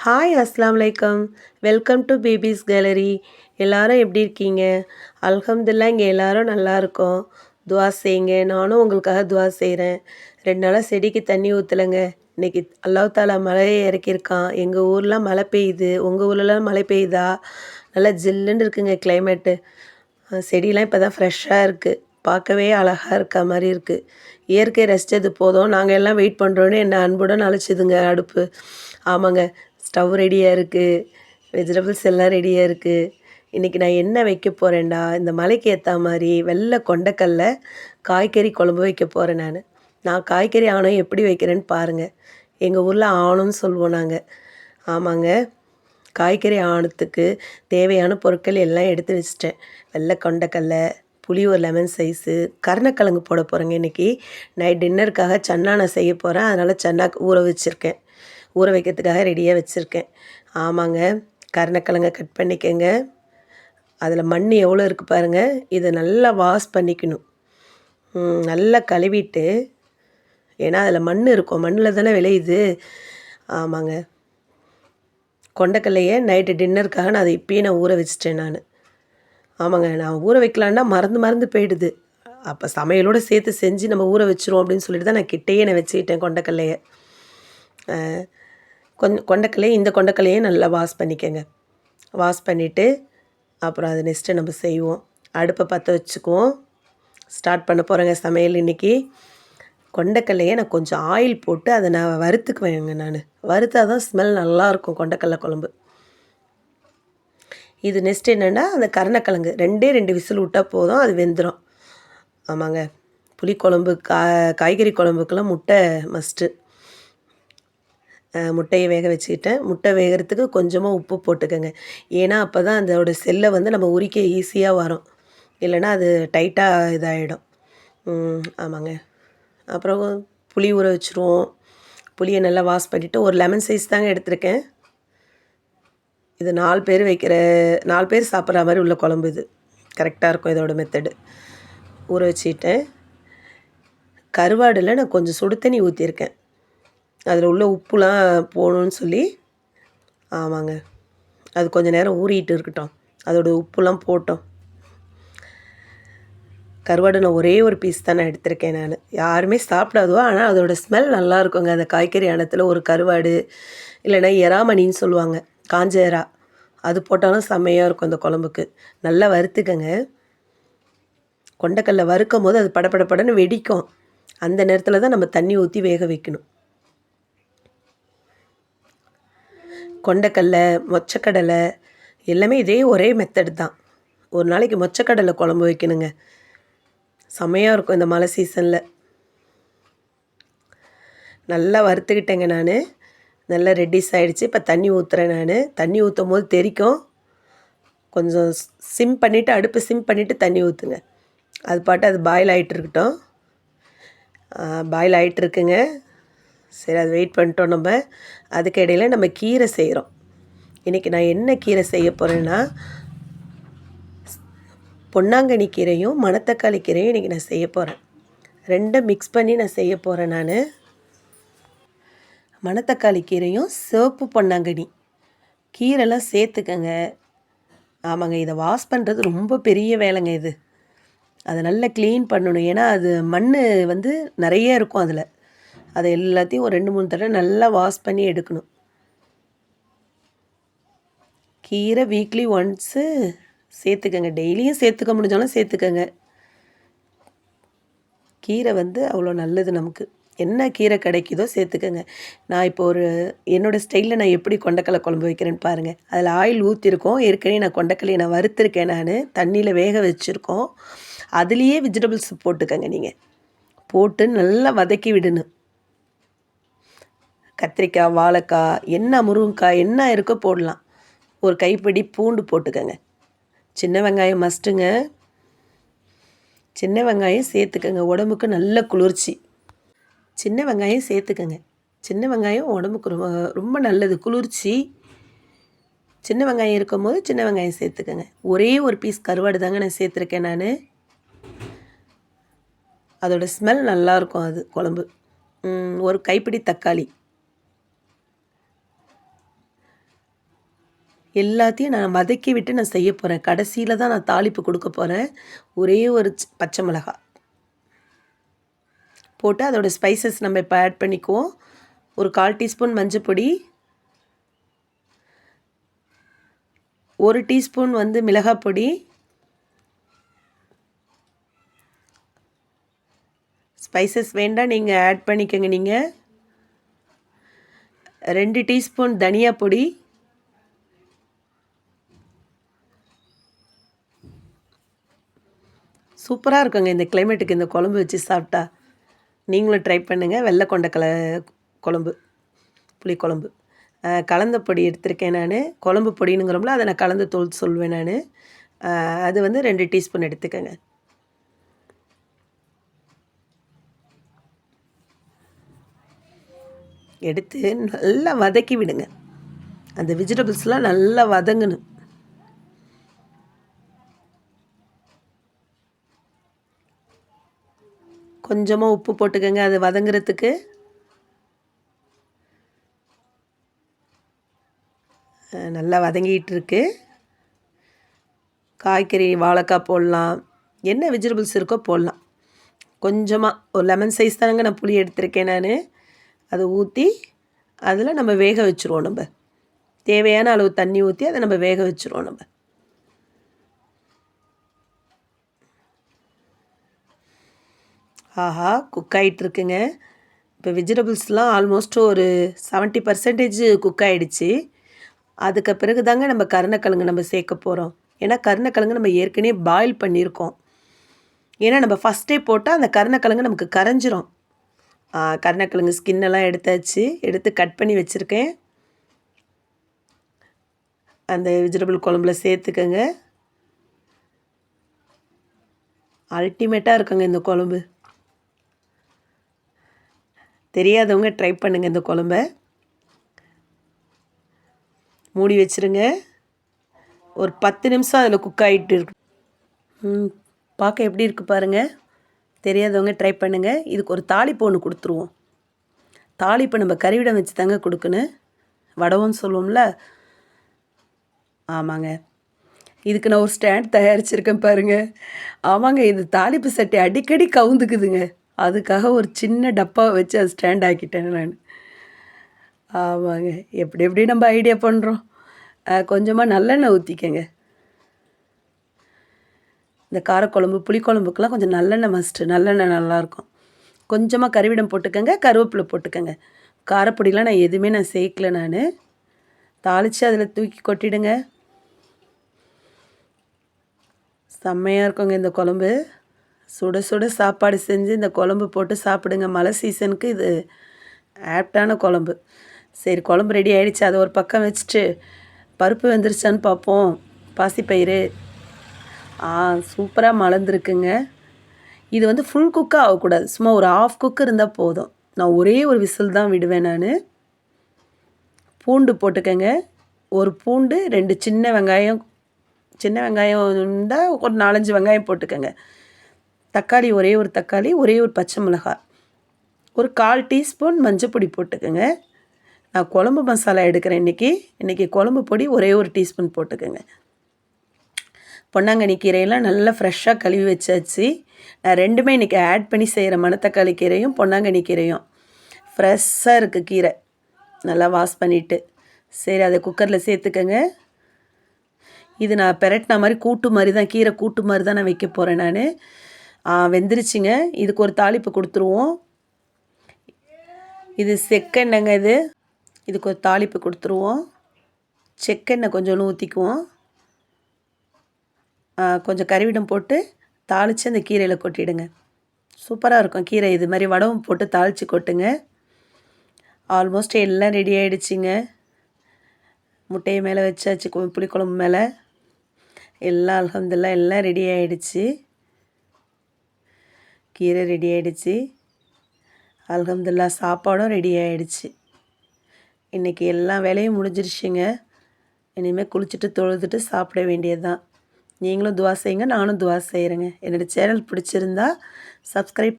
Hi அஸ்ஸலாமு அலைக்கும். Welcome to babies gallery. எல்லாரும் எப்படி இருக்கீங்க? அல்ஹம்துலில்லாஹ் இங்கே எல்லாரும் நல்லா இருக்கோம். துஆ செய்யுங்க. நானும் உங்களுக்காக துஆ செய்கிறேன். 2 நாளா செடிக்கு தண்ணி ஊற்றலைங்க. இன்னைக்கு அல்லாஹ் தாலா மழையை இறக்கியிருக்கான். எங்கள் ஊர்லாம் மழை பெய்யுது. உங்கள் ஊர்லலாம் மழை பெய்யுதா? நல்லா ஜில்லுன்னு இருக்குங்க கிளைமேட்டு. செடிலாம் இப்போ தான் ஃப்ரெஷ்ஷாக இருக்குது. பார்க்கவே அழகா இருக்க மாரி இருக்குது. இயற்கை ரசித்தது போதும். நாங்கள் எல்லாம் வெயிட் பண்ணுறோன்னு என்னை அன்புடன் அழைச்சிதுங்க அடுப்பு. ஆமாங்க. ஸ்டவ் ரெடியாக இருக்குது. வெஜிடபிள்ஸ் எல்லாம் ரெடியாக இருக்குது. இன்றைக்கி நான் என்ன வைக்க போகிறேன்டா, இந்த மழைக்கு ஏற்ற மாதிரி வெள்ளை கொண்டக்கடல காய்கறி குழம்பு வைக்க போகிறேன் நான். நான் காய்கறி ஆணம் எப்படி வைக்கிறேன்னு பாருங்கள். எங்கள் ஊரில் ஆணும்னு சொல்லுவோம் நாங்கள். ஆமாங்க. காய்கறி ஆணத்துக்கு தேவையான பொருட்கள் எல்லாம் எடுத்து வச்சிட்டேன். வெள்ளை கொண்டக்கடல, புளி ஒரு லெமன் சைஸு, கருணக்கிழங்கு போட போகிறேங்க இன்றைக்கி. நைட் டின்னருக்காக சன்னா நான் செய்ய போகிறேன். அதனால் சன்னா ஊற வச்சுருக்கேன். ஊற வைக்கிறதுக்காக ரெடியாக வச்சுருக்கேன். ஆமாங்க. கருணக்கிழங்க கட் பண்ணிக்கங்க. அதில் மண் எவ்வளோ இருக்குது பாருங்கள். இதை நல்லா வாஷ் பண்ணிக்கணும். நல்லா கழுவிட்டு, ஏன்னா அதில் மண் இருக்கும். மண்ணில் தானே விளையுது. ஆமாங்க. கொண்டக்கல்லையை நைட்டு டின்னருக்காக நான் அதை இப்பயே நான் ஊற வச்சிட்டேன் நான். ஆமாங்க. நான் ஊற வைக்கலான்னா மறந்து போயிடுது. அப்போ சமையலோடு சேர்த்து செஞ்சு நம்ம ஊற வச்சுருவோம் அப்படின்னு சொல்லிட்டு தான் நான் கிட்டேயே நான் வச்சுக்கிட்டேன் கொண்டக்கல்லையை. இந்த கொண்டக்கல்லையும் நல்லா வாஷ் பண்ணிக்கங்க. வாஷ் பண்ணிவிட்டு அப்புறம் அது நெக்ஸ்ட்டு நம்ம செய்வோம். அடுப்பை பற்ற வச்சுக்குவோம். ஸ்டார்ட் பண்ண போகிறேங்க சமையல் இன்றைக்கி. கொண்டக்கல்லையை நான் கொஞ்சம் ஆயில் போட்டு அதை நான் வறுத்துக்குவேங்க நான். வறுத்தா தான் ஸ்மெல் நல்லாயிருக்கும் கொண்டக்கடலை குழம்பு. இது நெக்ஸ்ட் என்னென்னா, அந்த கருணக்கிழங்கு 2 விசில் விட்டால் போதும், அது வெந்துடும். ஆமாங்க. புளிக்குழம்பு காய்கறி குழம்புக்கெல்லாம் முட்டை மஸ்ட்டு. முட்டையை வேக வச்சுக்கிட்டேன். முட்டை வேகிறதுக்கு கொஞ்சமாக உப்பு போட்டுக்கோங்க. ஏன்னா அப்போ தான் அதோட செல்லை வந்து நம்ம உரிக்க ஈஸியாக வரும். இல்லைன்னா அது டைட்டாக இதாகிடும். ஆமாங்க. அப்புறம் புளி ஊற வச்சுருவோம். புளியை நல்லா வாஷ் பண்ணிவிட்டு ஒரு லெமன் சைஸ் தாங்க எடுத்திருக்கேன். இது 4 பேர் சாப்பிட்ற மாதிரி உள்ள குழம்பு இது. கரெக்டாக இருக்கும் இதோட மெத்தடு. ஊற வச்சுக்கிட்டேன். கருவாடில் நான் கொஞ்சம் சுடு தண்ணி ஊற்றிருக்கேன். அதில் உள்ள உப்புலாம் போகணுன்னு சொல்லி. ஆமாங்க. அது கொஞ்சம் நேரம் ஊறிட்டு இருக்கட்டும். அதோட உப்புலாம் போட்டோம். கருவாடு நான் ஒரே ஒரு பீஸ் தான் நான் எடுத்திருக்கேன் நான். யாருமே சாப்பிடாதுவோ, ஆனால் அதோட ஸ்மெல் நல்லா இருக்குங்க. அந்த காய்கறி அன்னத்தில் ஒரு கருவாடு, இல்லைன்னா எறாமணின்னு சொல்லுவாங்க, காஞ்ச எறா, அது போட்டாலும் செம்மையாக இருக்கும் அந்த குழம்புக்கு. நல்லா வறுத்துக்கங்க. கொண்டக்கடலை வறுக்கும் போது அது படப்படன்னு வெடிக்கும். அந்த நேரத்தில் தான் நம்ம தண்ணி ஊற்றி வேக வைக்கணும். கொண்டக்கடலை, மொச்சக்கடலை எல்லாமே இதே ஒரே மெத்தட் தான். ஒரு நாளைக்கு மொச்சக்கடலை குழம்பு வைக்கணுங்க. செம்மையாக இருக்கும் இந்த மழை சீசனில். நல்லா வறுத்துக்கிட்டேங்க நான். நல்லா ரெட்டிஸ் ஆகிடுச்சு. இப்போ தண்ணி ஊற்றுறேன் நான். தண்ணி ஊற்றும் போது தெறிக்கும். கொஞ்சம் அடுப்பு சிம் பண்ணிவிட்டு தண்ணி ஊற்றுங்க. அது பாட்டு அது பாயில் ஆகிட்டு இருக்கட்டும். பாயில் ஆகிட்டுருக்குங்க. சரி, அது வெயிட் பண்ணிட்டோம் நம்ம. அதுக்கு இடையில் நம்ம கீரை செய்கிறோம். இன்றைக்கி நான் என்ன கீரை செய்ய போகிறேன்னா, பொன்னாங்கண்ணி கீரையும் மணத்தக்காளி கீரையும் இன்றைக்கி நான் செய்ய போகிறேன். 2 மிக்ஸ் பண்ணி நான் செய்ய போகிறேன் நான். மணத்தக்காளி கீரையும் சிவப்பு பொன்னாங்கண்ணி கீரைலாம் சேர்த்துக்கங்க. ஆமாங்க. இதை வாஷ் பண்ணுறது ரொம்ப பெரிய வேலைங்க இது. அதை நல்லா க்ளீன் பண்ணணும். ஏன்னா அது மண் வந்து நிறைய இருக்கும் அதில். அதை எல்லாத்தையும் ஒரு 2-3 தடவை நல்லா வாஷ் பண்ணி எடுக்கணும். கீரை வீக்லி ஒன்ஸு சேர்த்துக்கங்க. டெய்லியும் சேர்த்துக்க முடிஞ்சாலும் சேர்த்துக்கங்க. கீரை வந்து அவ்வளோ நல்லது நமக்கு. என்ன கீரை கிடைக்குதோ சேர்த்துக்கங்க. நான் இப்போ என்னோடய ஸ்டைலில் நான் எப்படி கொண்டக்கடலை குழம்பு வைக்கிறேன்னு பாருங்கள். அதில் ஆயில் ஊற்றிருக்கோம். ஏற்கனவே நான் கொண்டக்கடலையை நான் வறுத்துருக்கேன் நான். தண்ணியில் வேக வச்சுருக்கோம். அதுலேயே வெஜிடபிள்ஸ் போட்டுக்கங்க நீங்கள். போட்டு நல்லா வதக்கி விடணும். கத்திரிக்காய், வாழைக்காய், என்ன முருங்கைக்காய் என்ன இருக்கோ போடலாம். ஒரு கைப்பிடி பூண்டு போட்டுக்கங்க. சின்ன வெங்காயம் மஸ்ட்டுங்க. சின்ன வெங்காயம் சேர்த்துக்கங்க. உடம்புக்கு நல்ல குளிர்ச்சி. சின்ன வெங்காயம் சேர்த்துக்கங்க. சின்ன வெங்காயம் உடம்புக்கு ரொம்ப ரொம்ப நல்லது, குளிர்ச்சி. சின்ன வெங்காயம் இருக்கும் போது சின்ன வெங்காயம் சேர்த்துக்கங்க. ஒரே ஒரு பீஸ் கருவாடு தாங்க நான் சேர்த்துருக்கேன் நான். அதோட ஸ்மெல் நல்லாயிருக்கும் அது குழம்பு. ஒரு கைப்பிடி தக்காளி, எல்லாத்தையும் நான் வதக்கி விட்டு நான் செய்ய போகிறேன். கடைசியில் தான் நான் தாளிப்பு கொடுக்க போகிறேன். ஒரே ஒரு பச்சை மிளகாய் போட்டு அதோடய ஸ்பைசஸ் நம்ம இப்போ ஆட் பண்ணிக்குவோம். ஒரு 1/4 டீஸ்பூன் மஞ்சள் பொடி, 1 டீஸ்பூன் வந்து மிளகாய் பொடி, ஸ்பைசஸ் வேண்டாம் நீங்கள் ஆட் பண்ணிக்கோங்க. நீங்கள் 2 டீஸ்பூன் தனியா பொடி, சூப்பராக இருக்குங்க இந்த கிளைமேட்டுக்கு இந்த குழம்பு வச்சு சாப்பிட்டா. நீங்களும் ட்ரை பண்ணுங்கள். வெள்ளை கொண்டக்கடலை குழம்பு, புளிக்குழம்பு. கலந்த பொடி எடுத்திருக்கேன் நான். குழம்பு பொடினுங்கிறோம்ல, அதை நான் கலந்து தூள் சொல்வேன் நான். அது வந்து 2 டீஸ்பூன் எடுத்துக்கோங்க. எடுத்து நல்லா வதக்கி விடுங்க. அந்த வெஜிடபிள்ஸ்லாம் நல்லா வதங்கணும். கொஞ்சமாக உப்பு போட்டுக்கோங்க அது வதங்குறதுக்கு. நல்லா வதங்கிட்டு இருக்கு. காய்கறி வாழைக்காய் போடலாம், என்ன வெஜிடபிள்ஸ் இருக்கோ போடலாம். கொஞ்சமாக ஒரு லெமன் சைஸ் தானங்க நான் புளி எடுத்திருக்கேன் நான். அதை ஊற்றி அதில் நம்ம வேக வச்சுருவோம். நம்ம தேவையான அளவு தண்ணி ஊற்றி அதை நம்ம வேக வச்சுருவோம். நம்ம ஆஹா குக் ஆகிட்டுருக்குங்க. இப்போ வெஜிடபிள்ஸ்லாம் ஆல்மோஸ்ட் ஒரு 70% குக் ஆகிடுச்சு. அதுக்கு பிறகு தாங்க நம்ம கருணக்கிழங்கு நம்ம சேர்க்க போகிறோம். ஏன்னா கருணக்கிழங்கு நம்ம ஏற்கனவே பாயில் பண்ணியிருக்கோம். ஏன்னா நம்ம ஃபஸ்ட்டே போட்டால் அந்த கருணக்கிழங்கு நமக்கு கரைஞ்சிரும். கருணக்கிழங்கு ஸ்கின்னெல்லாம் எடுத்தாச்சு, எடுத்து கட் பண்ணி வச்சுருக்கேன். அந்த வெஜிடபிள் குழம்புல சேர்த்துக்கங்க. அல்டிமேட்டாக இருக்குங்க இந்த குழம்பு. தெரியாதவங்க ட்ரை பண்ணுங்கள் இந்த குழம்ப. மூடி வச்சுருங்க. ஒரு 10 நிமிஷம் அதில் குக் ஆகிட்டு இருக்கு. பார்க்க எப்படி இருக்குது பாருங்கள். தெரியாதவங்க ட்ரை பண்ணுங்கள். இதுக்கு ஒரு தாளிப்பு ஒன்று கொடுத்துருவோம். தாளிப்பு நம்ம கறிவிடம் வச்சு தாங்க கொடுக்கணும். வடவம்னு சொல்லுவோம்ல, ஆமாங்க. இதுக்கு நான் ஒரு ஸ்டாண்ட் தயாரிச்சிருக்கேன் பாருங்கள். ஆமாங்க, இது தாளிப்பு சட்டி அடிக்கடி கவுந்துக்குதுங்க. அதுக்காக ஒரு சின்ன டப்பாவை வச்சு அது ஸ்டாண்ட் ஆக்கிட்டேன் நான். ஆமாங்க, எப்படி எப்படி நம்ம ஐடியா பண்ணுறோம். கொஞ்சமாக நல்லெண்ணெய் ஊற்றிக்கங்க. இந்த காரக்குழம்பு புளிக்குழம்புக்கெலாம் கொஞ்சம் நல்லெண்ணெய் மஸ்ட்டு. நல்லெண்ணெய் நல்லாயிருக்கும். கொஞ்சமாக கறிவிடம் போட்டுக்கங்க, கருவேப்பிலை போட்டுக்கங்க. காரப்பொடிலாம் நான் எதுவுமே நான் சேர்க்கல. நான் தாளித்து அதில் தூக்கி கொட்டிடுங்க. செம்மையாக இருக்குங்க இந்த குழம்பு. சுட சுட சாப்பாடு செஞ்சு இந்த குழம்பு போட்டு சாப்பிடுங்க. மழை சீசனுக்கு இது ஆப்டான குழம்பு. சரி, குழம்பு ரெடி ஆகிடுச்சு. அதை ஒரு பக்கம் வச்சுட்டு பருப்பு வெந்துருச்சான்னு பார்ப்போம். பாசிப்பயிறு சூப்பராக மலர்ந்துருக்குங்க. இது வந்து ஃபுல் குக்காக ஆகக்கூடாது, சும்மா ஒரு 1/2 குக்கு இருந்தால் போதும். நான் ஒரே ஒரு விசில் தான் விடுவேன் நான். பூண்டு போட்டுக்கங்க. ஒரு பூண்டு, 2 சின்ன வெங்காயம். சின்ன வெங்காயம் இருந்தால் ஒரு 4-5 வெங்காயம் போட்டுக்கங்க. தக்காளி, ஒரே ஒரு தக்காளி, ஒரே ஒரு பச்சை மிளகாய், ஒரு 1/4 டீஸ்பூன் மஞ்சள் பொடி போட்டுக்கோங்க. நான் குழம்பு மசாலா எடுக்கிறேன் இன்றைக்கி குழம்பு பொடி ஒரே ஒரு டீஸ்பூன் போட்டுக்கோங்க. பொன்னாங்கண்ணி கீரையெல்லாம் நல்லா ஃப்ரெஷ்ஷாக கழுவி வச்சாச்சு. நான் ரெண்டுமே இன்றைக்கி ஆட் பண்ணி செய்கிறேன். மணத்தக்காளி கீரையும் பொன்னாங்கண்ணி கீரையும் ஃப்ரெஷ்ஷாக இருக்குது கீரை. நல்லா வாஷ் பண்ணிவிட்டு சரி அதை குக்கரில் சேர்த்துக்கங்க. இது நான் பெரட்டின மாதிரி கூட்டு மாதிரி தான், கீரை கூட்டு மாதிரி தான் நான் வைக்க போகிறேன் நான். வெந்துருச்சுங்க. இதுக்கு ஒரு தாளிப்பு கொடுத்துருவோம். இது செக்கெண்ணெய்ங்க. இதுக்கு ஒரு தாளிப்பு கொடுத்துருவோம். செக்கெண்ணெய் கொஞ்சம் ஊற்றிக்குவோம். கொஞ்சம் கறிவிடம் போட்டு தாளித்து அந்த கீரையில் கொட்டிடுங்க. சூப்பராக இருக்கும் கீரை. இது மாதிரி வடவும் போட்டு தாளித்து கொட்டுங்க. ஆல்மோஸ்ட் எல்லாம் ரெடி ஆகிடுச்சிங்க. முட்டையை மேலே வச்சாச்சு, புளிக்குழம்பு மேலே எல்லாம் அல்ஹம்துலில்லாஹ் எல்லாம் ரெடி ஆகிடுச்சு. கீரை ரெடி ஆகிடுச்சு. அல்ஹம்துலில்லாஹ் சாப்பாடும் ரெடி ஆகிடுச்சு. இன்றைக்கி எல்லா வேலையும் முடிஞ்சிருச்சுங்க. இனிமேல் குளிச்சுட்டு தொழுதுட்டு சாப்பிட வேண்டியது தான். நீங்களும் துவா செய்யுங்க, நானும் துவா செய்கிறேங்க. என்னோடய சேனல் பிடிச்சிருந்தா சப்ஸ்கிரைப்